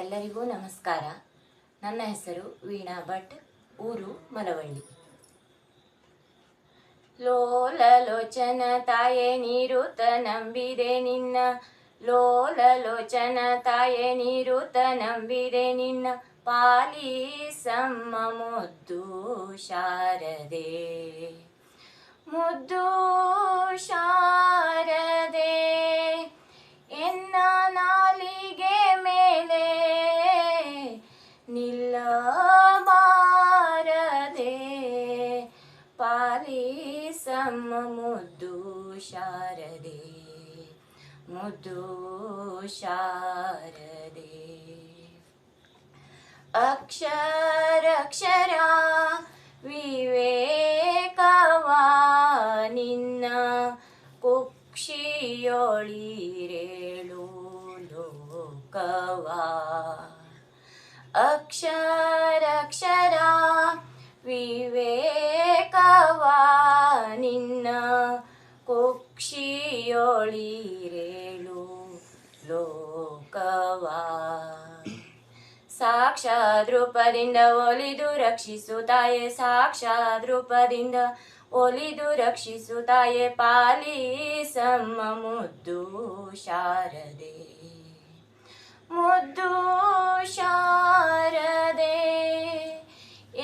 ಎಲ್ಲರಿಗೂ ನಮಸ್ಕಾರ. ನನ್ನ ಹೆಸರು ವೀಣಾ ಭಟ್, ಊರು ಮಲವಳ್ಳಿ. ಲೋಲಲೋಚನ ತಾಯೇ ನೀರುತ ನಂಬಿದೆ ನಿನ್ನ, ಲೋಲಲೋಚನ ತಾಯೇ ನೀರುತ ನಂಬಿದೆ ನಿನ್ನ, ಪಾಲಿಸಮ್ಮ ಮುದ್ದು ಶಾರದೆ, ಮುದ್ದು ಶಾರದೆ. ಎನ್ನ ನಾಲಿಗೆ ಮೇಲೆ ನಿಲ್ಲಬಾರದೆ, ಪಾಲಿಸಮ್ಮ ಮುದ್ದು ಶಾರದೆ, ಮುದ್ದು ಶಾರದೆ. ಅಕ್ಷರಕ್ಷರ ವಿವೇಕವಾ ನಿನ್ನ, ಕುಕ್ಷಿಯೊಳಿರೇಳು ಲೋಕವಾ. ಅಕ್ಷರಕ್ಷರ ವಿವೇಕವಾ ನಿನ್ನ, ಕುಕ್ಷಿಯೊಳಿರೇಳು ಲೋಕವಾ. ಸಾಕ್ಷಾತ್ ರೂಪದಿಂದ ಒಲಿದು ರಕ್ಷಿಸು ತಾಯೇ, ಸಾಕ್ಷಾತ್ ರೂಪದಿಂದ ಒಲಿದು ರಕ್ಷಿಸು ತಾಯೇ, ಪಾಲಿಸಮ್ಮ ಮುದ್ದು ಶಾರದೆ, ಮುದ್ದು ಶಾರದೆ.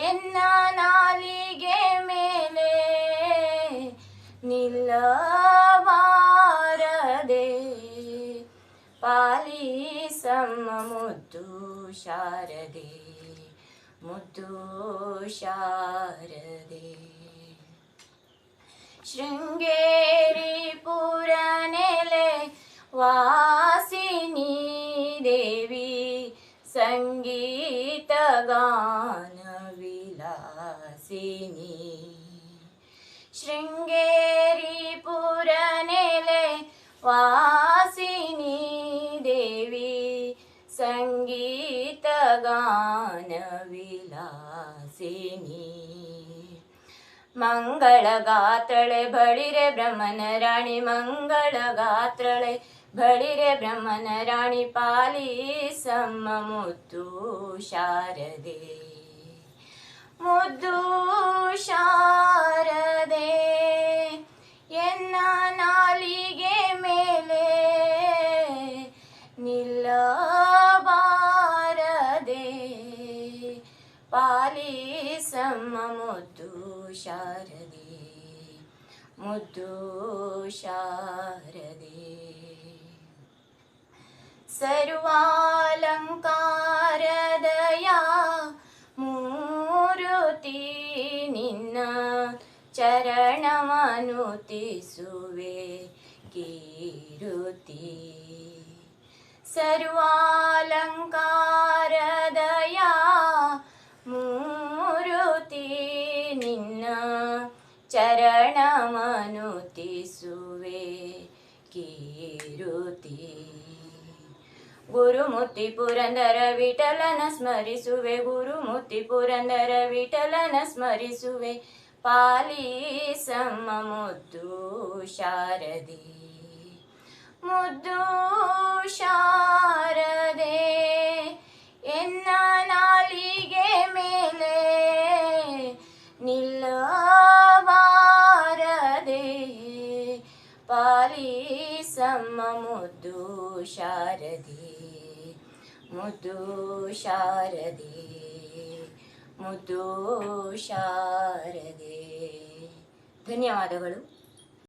ಎನ್ನ ನಾಲಿಗೆ ಮೇಲೆ ನಿಲ್ಲಬಾರದೆ, ಪಾಲಿಸಮ್ಮ ಮುದ್ದು ಶಾರದೆ, ಮುದ್ದು ಶಾರದೆ. ಶೃಂಗೇರಿ ಪುರ ನೆಲೆ ವಾಸಿನಿ ದೇವಿ, ಸಂಗೀತ ಗಾನ ವಿಲಾಸಿನಿ. ಶೃಂಗೇರಿ ಪುರ ನೆಲೆ ವಾಸಿನಿ ದೇವಿ, ಸಂಗೀತ ಗಾನ ವಿಲಾಸಿನಿ. ಮಂಗಳ ಗಾತ್ರಳೆ ಬಳಿರೆ ಬ್ರಹ್ಮನ ರಾಣಿ, ಮಂಗಳ ಗಾತ್ರಳೆ ಬಳಿರೆ ಬ್ರಹ್ಮನ ರಾಣಿ, ಪಾಲಿಸಮ್ಮ ಮುದ್ದು ಶಾರದೆ, ಮುದ್ದು ಶಾರದೆ. ಎನ್ನ ನಾಲಿಗೆ ಮೇಲೆ ನಿಲ್ಲಬಾರದೆ, ಪಾಲಿಸಮ್ಮ ಮುದ್ದು ಶಾರದೆ, ಮುದ್ದು ಶಾರದೆ. ಸರ್ವಾಲಂಕಾರದಯ ಮೂರುತಿ ನಿನ್ನ, ಚರಣಮನುತಿಸುವೆ ಕೀರುತಿ. ಸರ್ವಾಲಂಕಾರದಯ ಮೂರುತಿ ನಿನ್ನ, ಚರಣಮನುತಿಸುವೆ ಕೀರುತಿ. ಗುರುಮೂರ್ತಿ ಪುರಂದರ ವಿಠಲನ ಸ್ಮರಿಸುವೆ, ಗುರುಮೂರ್ತಿ ಪುರಂದರ ವಿಠಲನ ಸ್ಮರಿಸುವೆ, ಪಾಲಿಸಮ್ಮ ಮುದ್ದು ಶಾರದೆ, ಮುದ್ದು ಶಾರದೆ. ಎನ್ನ ನಾಲಿಗೆ ಮೇಲೆ ನಿಲ್ಲಬಾರದೆ, ಪಾಲಿಸಮ್ಮ ಮುದ್ದು ಶಾರದೆ, ಮುದ್ದು ಶಾರದೆ, ಮುದ್ದು ಶಾರದೆ. ಧನ್ಯವಾದಗಳು.